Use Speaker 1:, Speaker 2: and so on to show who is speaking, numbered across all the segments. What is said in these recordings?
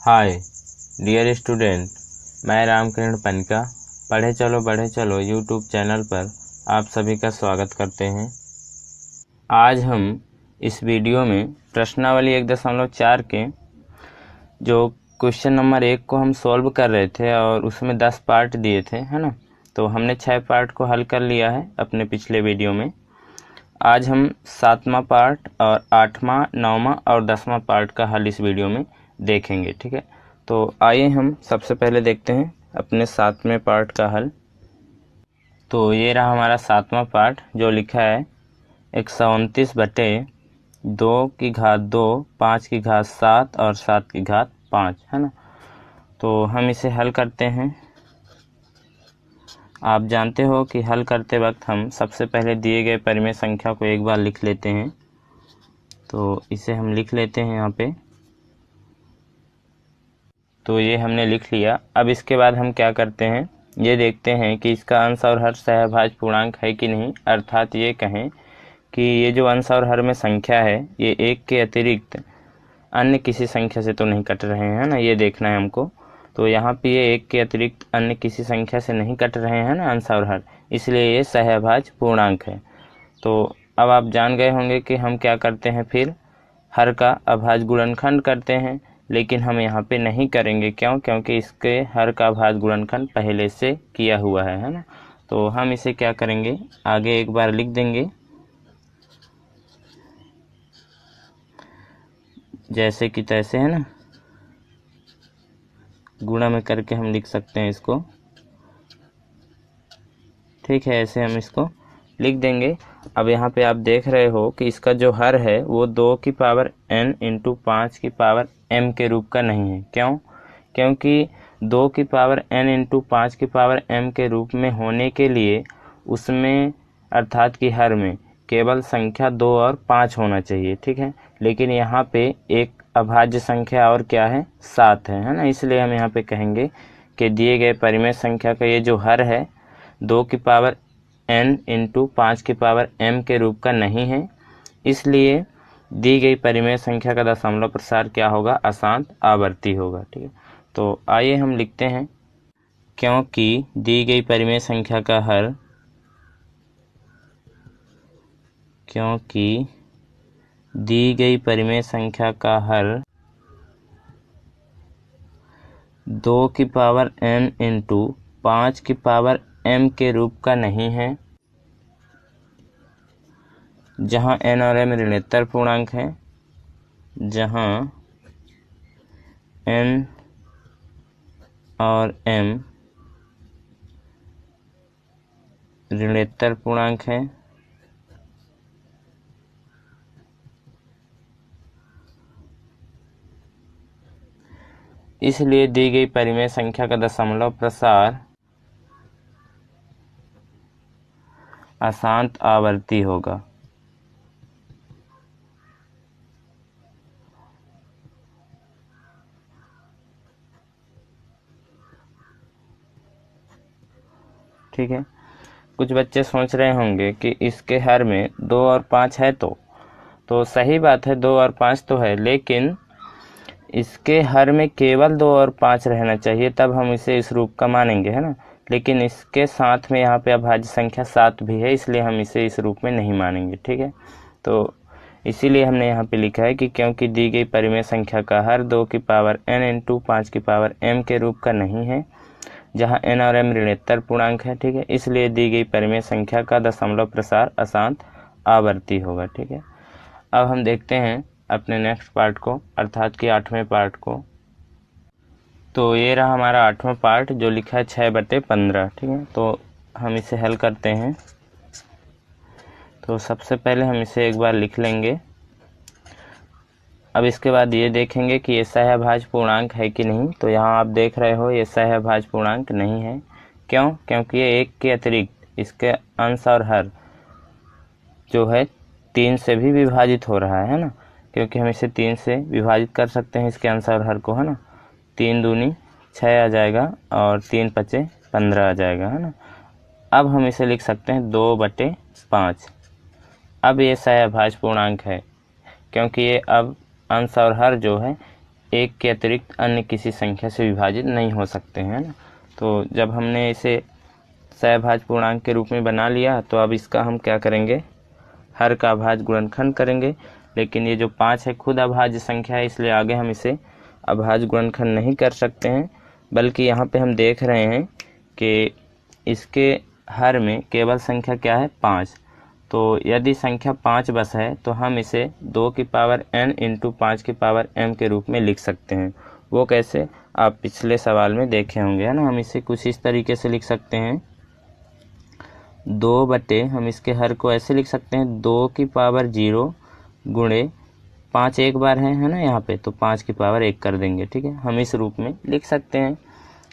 Speaker 1: Hi dear student, मैं रामकिरण पनिका पढ़े चलो बढ़े चलो यूट्यूब चैनल पर आप सभी का स्वागत करते हैं। आज हम इस वीडियो में प्रश्नावली 1.4 के जो क्वेश्चन नंबर 1 को हम सॉल्व कर रहे थे और उसमें 10 पार्ट दिए थे, है ना। तो हमने 6 पार्ट को हल कर लिया है अपने पिछले वीडियो में। आज हम 7वां पार्ट और 8वां 9वां और 10वां पार्ट का हल इस वीडियो में देखेंगे, ठीक है। तो आइए हम सबसे पहले देखते हैं अपने 7वें पार्ट का हल। तो ये रहा हमारा 7वां पार्ट जो लिखा है 129/2 5 की घात 7 और 7 की घात 5, है ना। तो हम इसे हल करते हैं। आप जानते हो कि हल करते वक्त हम सबसे पहले दिए गए परिमेय संख्या को एक बार लिख लेते हैं। तो इसे हम लिख लेते हैं यहाँ पे। तो ये हमने लिख लिया। अब इसके बाद हम क्या करते हैं, ये देखते हैं कि इसका अंश और हर सहभाज्य पूर्णांक है कि नहीं। अर्थात ये कहें कि ये जो अंश और हर में संख्या है ये एक के अतिरिक्त अन्य किसी संख्या से तो नहीं कट रहे हैं ना, ये देखना है हमको। तो यहाँ पे ये एक के अतिरिक्त अन्य किसी संख्या से नहीं कट रहे हैं ना अंश और हर, इसलिए ये सहभाज्य पूर्णांक है। तो अब आप जान गए होंगे कि हम क्या करते हैं, फिर हर का अभाज्य गुणनखंड करते हैं। लेकिन हम यहाँ पे नहीं करेंगे, क्यों? क्योंकि इसके हर का अभाज्य गुणनखंड पहले से किया हुआ है ना। तो हम इसे क्या करेंगे, आगे एक बार लिख देंगे जैसे कि तैसे, है ना। गुणा में करके हम लिख सकते हैं इसको, ठीक है। ऐसे हम इसको लिख देंगे। अब यहाँ पे आप देख रहे हो कि इसका जो हर है वो 2 की पावर n इंटू 5 की पावर m के रूप का नहीं है। क्यों? क्योंकि 2 की पावर n इंटू 5 की पावर m के रूप में होने के लिए उसमें अर्थात कि हर में केवल संख्या 2 और 5 होना चाहिए, ठीक है। लेकिन यहाँ पे एक अभाज्य संख्या और क्या है, 7 है ना। इसलिए हम यहाँ पे कहेंगे कि दिए गए परिमेय संख्या का ये जो हर है 2 की पावर n इंटू 5 की पावर m के रूप का नहीं है। इसलिए दी गई परिमेय संख्या का दशमलव प्रसार क्या होगा, अशांत आवर्ती होगा, ठीक है। तो आइए हम लिखते हैं, क्योंकि दी गई परिमेय संख्या का हर, क्योंकि दी गई परिमेय संख्या का हर 2 की पावर n इंटू 5 की पावर m के रूप का नहीं है, जहां n और m ऋणोत्तर पूर्णांक है, जहां n और m ऋणोत्तर पूर्णांक है। इसलिए दी गई परिमेय संख्या का दशमलव प्रसार अशांत आवर्ती होगा। ठीक है। कुछ बच्चे सोच रहे होंगे कि इसके हर में 2 और 5 है, तो सही बात है, 2 और 5 तो है, लेकिन इसके हर में केवल 2 और 5 रहना चाहिए, तब हम इसे इस रूप का मानेंगे, है ना। लेकिन इसके साथ में यहाँ पे अभाज्य संख्या 7 भी है, इसलिए हम इसे इस रूप में नहीं मानेंगे, ठीक है। तो इसीलिए हमने यहाँ पे लिखा है कि क्योंकि दी गई परिमेय संख्या का हर 2 की पावर n इंटू 5 की पावर m के रूप का नहीं है, जहाँ n और m ऋणोत्तर पूर्णांक है, ठीक है। इसलिए दी गई परिमेय संख्या का दशमलव प्रसार अशांत आवर्ती होगा, ठीक है। अब हम देखते हैं अपने नेक्स्ट पार्ट को, अर्थात कि 8वें पार्ट को। तो ये रहा हमारा 8वां पार्ट जो लिखा है 6/15, ठीक है। तो हम इसे हल करते हैं। तो सबसे पहले हम इसे एक बार लिख लेंगे। अब इसके बाद ये देखेंगे कि ये सहभाज्य पूर्णांक है कि नहीं। तो यहाँ आप देख रहे हो ये सहभाज्य पूर्णांक नहीं है। क्यों? क्योंकि ये एक के अतिरिक्त इसके अंश और हर जो है 3 से भी विभाजित हो रहा है ना। क्योंकि हम इसे 3 से विभाजित कर सकते हैं इसके अंश और हर को, है ना। 3 दूनी 6 आ जाएगा और 3 पचे 15 आ जाएगा, है ना। अब हम इसे लिख सकते हैं 2/5। अब ये सहभाज्य पूर्णांक है क्योंकि ये अब अंश और हर जो है एक के अतिरिक्त अन्य किसी संख्या से विभाजित नहीं हो सकते हैं ना। तो जब हमने इसे सहभाज्य पूर्णांक के रूप में बना लिया तो अब इसका हम क्या करेंगे, हर का अभाज्य गुणनखंड करेंगे। लेकिन ये जो 5 है खुद अभाज्य संख्या है, इसलिए आगे हम इसे अभाज्य गुणनखंड नहीं कर सकते हैं, बल्कि यहाँ पे हम देख रहे हैं कि इसके हर में केवल संख्या क्या है, 5। तो यदि संख्या 5 बस है तो हम इसे 2 की पावर n इंटू 5 की पावर m के रूप में लिख सकते हैं। वो कैसे, आप पिछले सवाल में देखे होंगे, है ना। हम इसे कुछ इस तरीके से लिख सकते हैं, 2 बटे, हम इसके हर को ऐसे लिख सकते हैं 2 की पावर 0 गुणे 5 एक बार है ना यहाँ पे, तो 5 की पावर 1 कर देंगे। ठीक है, हम इस रूप में लिख सकते हैं,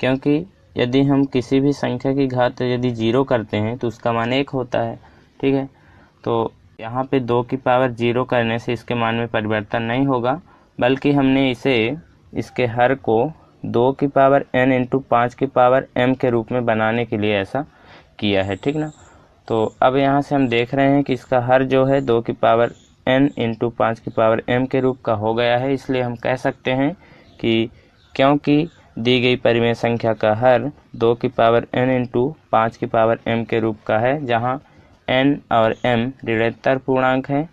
Speaker 1: क्योंकि यदि हम किसी भी संख्या की घात यदि 0 करते हैं तो उसका मान 1 होता है। ठीक है, तो यहाँ पे 2 की पावर 0 करने से इसके मान में परिवर्तन नहीं होगा, बल्कि हमने इसे इसके हर को 2 की पावर n इंटू 5 की पावर m के रूप में बनाने के लिए ऐसा किया है। ठीक ना, तो अब यहाँ से हम देख रहे हैं कि इसका हर जो है 2 की पावर n इंटू 5 की पावर m के रूप का हो गया है। इसलिए हम कह सकते हैं कि क्योंकि दी गई परिमेय संख्या का हर 2 की पावर n इंटू 5 की पावर m के रूप का है, जहाँ n और m ऋणात्मक पूर्णांक है,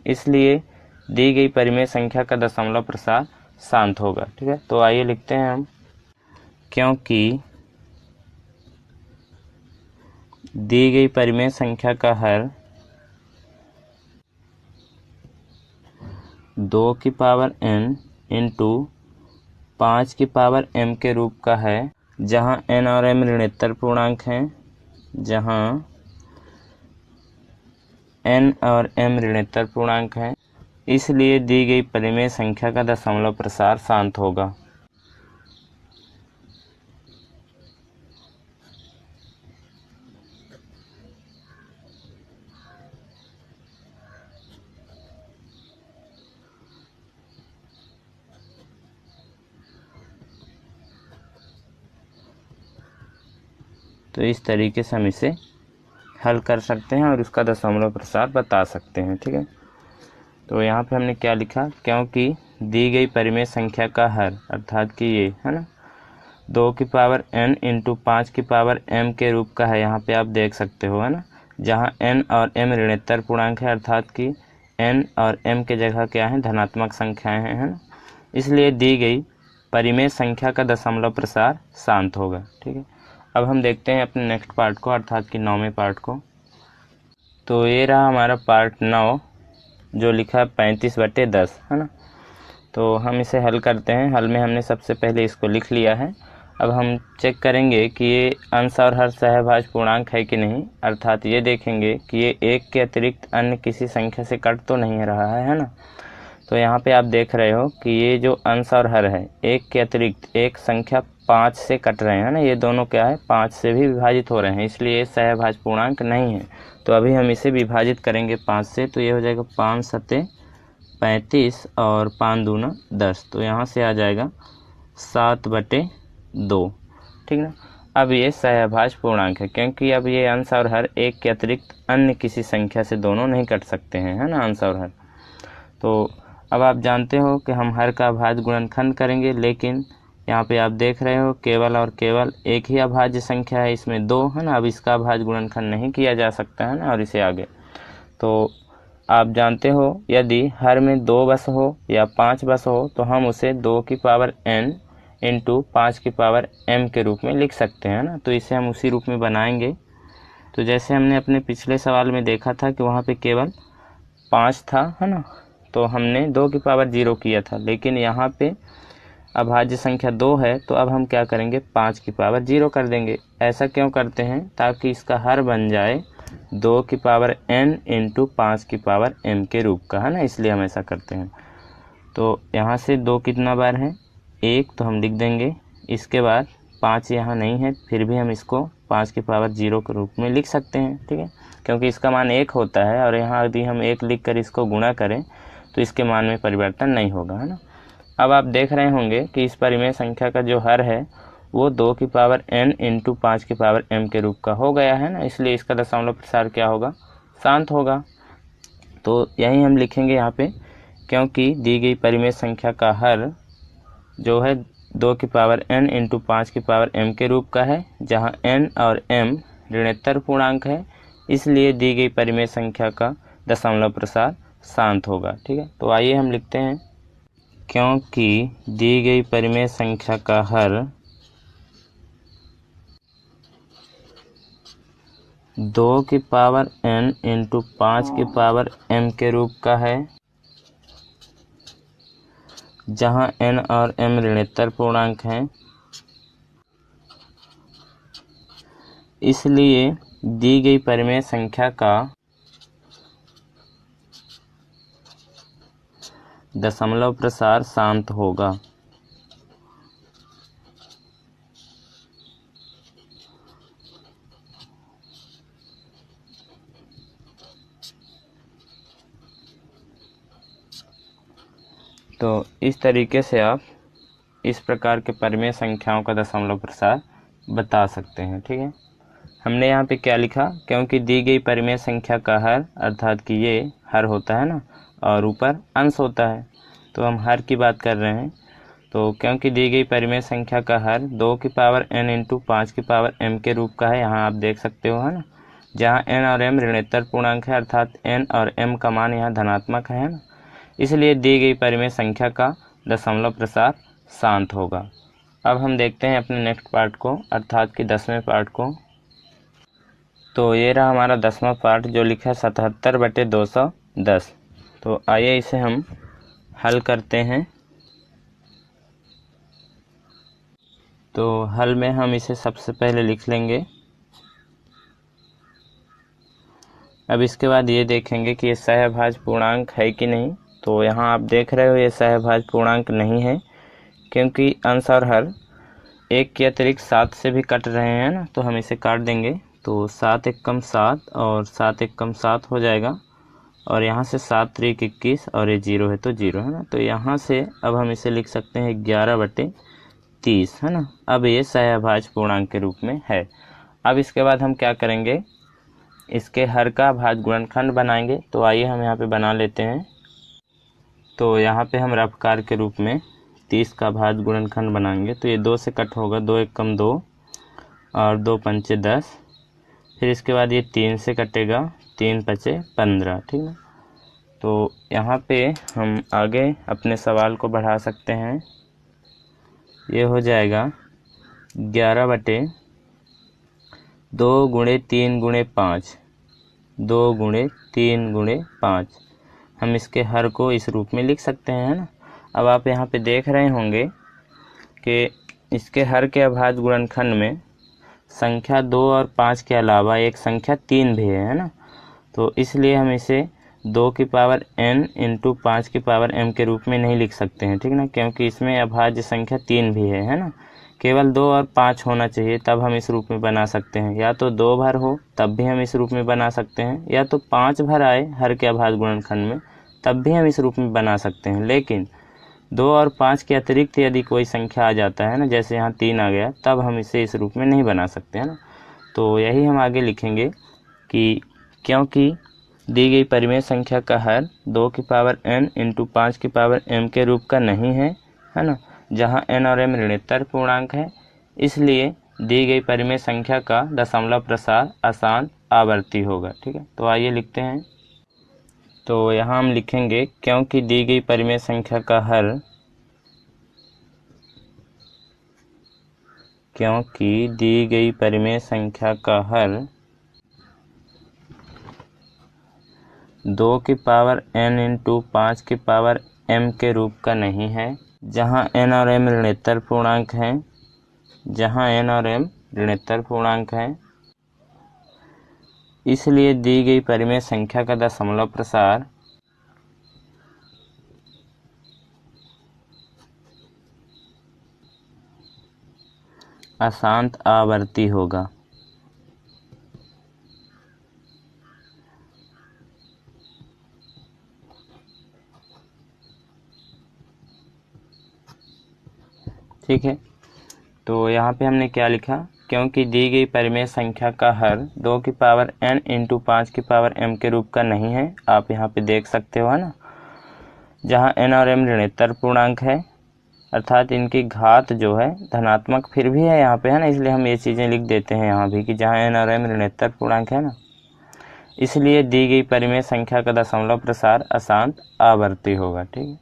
Speaker 1: इसलिए दी गई परिमेय संख्या का दशमलव प्रसार शांत होगा। ठीक है, तो आइए लिखते हैं हम, क्योंकि दी गई परिमेय संख्या का हर 2 की पावर n इंटू 5 की पावर m के रूप का है, जहां n और m ऋणात्मक पूर्णांक हैं, जहां n और m ऋणात्मक पूर्णांक हैं, इसलिए दी गई परिमेय संख्या का दशमलव प्रसार शांत होगा। तो इस तरीके से हम इसे हल कर सकते हैं और उसका दशमलव प्रसार बता सकते हैं। ठीक है, तो यहाँ पे हमने क्या लिखा, क्योंकि दी गई परिमेय संख्या का हर, अर्थात कि ये है ना 2 की पावर n इंटू 5 की पावर m के रूप का है, यहाँ पे आप देख सकते हो, है ना, जहाँ n और m ऋणात्मक पूर्णांक है, अर्थात कि n और m के जगह क्या है, धनात्मक संख्याएं हैं, है ना, इसलिए दी गई परिमेय संख्या का दशमलव प्रसार शांत होगा। ठीक है, अब हम देखते हैं अपने नेक्स्ट पार्ट को, अर्थात कि 9वें पार्ट को। तो ये रहा हमारा पार्ट 9, जो लिखा है 35/10, है ना। तो हम इसे हल करते हैं। हल में हमने सबसे पहले इसको लिख लिया है। अब हम चेक करेंगे कि ये अंश और हर सहभाज्य पूर्णांक है कि नहीं, अर्थात ये देखेंगे कि ये 1 के अतिरिक्त अन्य किसी संख्या से कट तो नहीं रहा है ना। तो यहाँ पे आप देख रहे हो कि ये जो अंश और हर है, 1 के अतिरिक्त एक संख्या 5 से कट रहे हैं ना, ये दोनों क्या है, 5 से भी विभाजित हो रहे हैं, इसलिए ये सहभाज्य पूर्णांक नहीं है। तो अभी हम इसे विभाजित करेंगे 5 से, तो ये हो जाएगा 5 सते 35 और 5 दूना 10, तो यहाँ से आ जाएगा 7/2। ठीक ना, अब ये सहभाज्य पूर्णांक है, क्योंकि अब ये अंश और हर 1 के अतिरिक्त अन्य किसी संख्या से दोनों नहीं कट सकते हैं, है ना, अंश और हर। तो अब आप जानते हो कि हम हर का अभाज्य गुणनखंड करेंगे, लेकिन यहाँ पे आप देख रहे हो केवल और केवल एक ही अभाज्य संख्या है, इसमें 2 है ना, अब इसका अभाज्य गुणनखंड नहीं किया जा सकता है ना, और इसे आगे। तो आप जानते हो यदि हर में 2 बस हो या 5 बस हो तो हम उसे 2 की पावर n इंटू 5 की पावर m के रूप में लिख सकते हैं ना। तो इसे हम उसी रूप में बनाएंगे। तो जैसे हमने अपने पिछले सवाल में देखा था कि वहाँ पे केवल 5 था, है ना, तो हमने 2 की पावर 0 किया था, लेकिन यहाँ पे अभाज्य संख्या 2 है, तो अब हम क्या करेंगे, 5 की पावर 0 कर देंगे। ऐसा क्यों करते हैं, ताकि इसका हर बन जाए 2 की पावर n इंटू 5 की पावर m के रूप का, है ना, इसलिए हम ऐसा करते हैं। तो यहाँ से 2 कितना बार है, 1, तो हम लिख देंगे। इसके बाद 5 यहाँ नहीं है, फिर भी हम इसको 5 की पावर 0 के रूप में लिख सकते हैं। ठीक है, क्योंकि इसका मान 1 होता है, और यहाँ यदि हम 1 लिख कर इसको गुणा करें तो इसके मान में परिवर्तन नहीं होगा, है ना। अब आप देख रहे होंगे कि इस परिमेय संख्या का जो हर है वो 2 की पावर n इंटू 5 की पावर m के रूप का हो गया है ना, इसलिए इसका दशमलव प्रसार क्या होगा, शांत होगा। तो यही हम लिखेंगे यहाँ पे, क्योंकि दी गई परिमेय संख्या का हर जो है 2 की पावर n इंटू 5 की पावर m के रूप का है, जहाँ n और m ऋणोत्तर पूर्णांक है, इसलिए दी गई परिमेय संख्या का दशमलव प्रसार शांत होगा। ठीक है, तो आइए हम लिखते हैं, क्योंकि दी गई परिमेय संख्या का हर 2 की पावर n इंटू 5 की पावर m के रूप का है, जहां n और m ऋणोत्तर पूर्णांक हैं, इसलिए दी गई परिमेय संख्या का दशमलव प्रसार शांत होगा। तो इस तरीके से आप इस प्रकार के परिमेय संख्याओं का दशमलव प्रसार बता सकते हैं। ठीक है, हमने यहाँ पे क्या लिखा, क्योंकि दी गई परिमेय संख्या का हर, अर्थात कि ये हर होता है ना, और ऊपर अंश होता है, तो हम हर की बात कर रहे हैं। तो क्योंकि दी गई परिमेय संख्या का हर 2 की पावर n इंटू 5 की पावर m के रूप का है, यहाँ आप देख सकते हो, है ना, जहाँ n और m ऋणोत्तर पूर्णांक है, अर्थात n और m का मान यहाँ धनात्मक है ना, इसलिए दी गई परिमेय संख्या का दशमलव प्रसार शांत होगा। अब हम देखते हैं अपने नेक्स्ट पार्ट को, अर्थात कि 10वें पार्ट को। तो ये रहा हमारा 10वां पार्ट, जो लिखा है 77/210। तो आइए इसे हम हल करते हैं। तो हल में हम इसे सबसे पहले लिख लेंगे। अब इसके बाद ये देखेंगे कि ये सहभाज्य पूर्णांक है कि नहीं। तो यहाँ आप देख रहे हो ये सहभाज्य पूर्णांक नहीं है, क्योंकि अंश और हर 1 के अतिरिक्त 7 से भी कट रहे हैं ना, तो हम इसे काट देंगे। तो 7 एकम 7 और 7 एकम 7 हो जाएगा, और यहाँ से 7 त्रिक 21 और ये 0 है तो 0 है ना। तो यहाँ से अब हम इसे लिख सकते हैं 11/30 है ना। अब ये सहभाज्य पूर्णांक के रूप में है। अब इसके बाद हम क्या करेंगे, इसके हर का भाज्य गुणनखंड बनाएंगे। तो आइए हम यहाँ पे बना लेते हैं। तो यहाँ पे हम रफकार के रूप में 30 का भाज्य गुणनखंड बनाएंगे। तो ये 2 से कट होगा, 2 एकम 2 और 2 पंचे 10। फिर इसके बाद ये 3 से कटेगा, 3 पचे 15। ठीक है, तो यहाँ पे हम आगे अपने सवाल को बढ़ा सकते हैं। ये हो जाएगा 11/2 गुणे 3 गुणे 5, 2 गुणे 3 गुणे 5। हम इसके हर को इस रूप में लिख सकते हैं, है ना। अब आप यहाँ पे देख रहे होंगे कि इसके हर के अभाज्य गुणनखंड में संख्या 2 और 5 के अलावा एक संख्या 3 भी है ना। तो इसलिए हम इसे 2 की पावर n इंटू 5 की पावर m के रूप में नहीं लिख सकते हैं, ठीक ना, क्योंकि इसमें अभाज्य संख्या 3 भी है ना। केवल 2 और 5 होना चाहिए, तब हम इस रूप में बना सकते हैं। या तो 2 भर हो तब भी हम इस रूप में बना सकते हैं, या तो 5 भर आए हर के अभाज्य गुणनखंड में तब भी हम इस रूप में बना सकते हैं। लेकिन 2 और 5 के अतिरिक्त यदि कोई संख्या आ जाता है ना, जैसे यहाँ 3 आ गया, तब हम इसे इस रूप में नहीं बना सकते हैं ना। तो यही हम आगे लिखेंगे कि क्योंकि दी गई परिमेय संख्या का हर 2 की पावर n इंटू 5 की पावर m के रूप का नहीं है ना, जहाँ n और m ऋणोत्तर पूर्णांक है, इसलिए दी गई परिमेय संख्या का दशमलव प्रसार अशांत आवर्ती होगा। ठीक है, तो आइए लिखते हैं। तो यहाँ हम लिखेंगे क्योंकि दी गई परिमेय संख्या का हर 2 की पावर n इंटू 5 की पावर m के रूप का नहीं है, जहाँ n और m ऋणोत्तर पूर्णांक हैं, इसलिए दी गई परिमेय संख्या का दशमलव प्रसार अशांत आवर्ती होगा। ठीक है, तो यहाँ पे हमने क्या लिखा, क्योंकि दी गई परिमेय संख्या का हर 2 की पावर n इंटू 5 की पावर m के रूप का नहीं है। आप यहाँ पे देख सकते हो, है ना, जहाँ n और m ऋणोत्तर पूर्णांक है, अर्थात इनकी घात जो है धनात्मक फिर भी है यहाँ पे, है ना, इसलिए हम ये चीज़ें लिख देते हैं यहाँ भी कि जहाँ n और m ऋणात्मक पूर्णांक है ना, इसलिए दी गई परिमेय संख्या का दशमलव प्रसार अशांत आवर्ती होगा। ठीक है,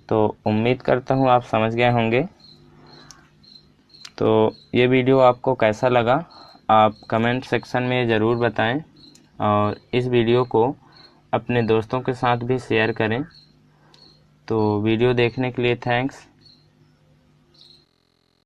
Speaker 1: तो उम्मीद करता हूँ आप समझ गए होंगे। तो ये वीडियो आपको कैसा लगा आप कमेंट सेक्शन में ज़रूर बताएं और इस वीडियो को अपने दोस्तों के साथ भी शेयर करें। तो वीडियो देखने के लिए थैंक्स।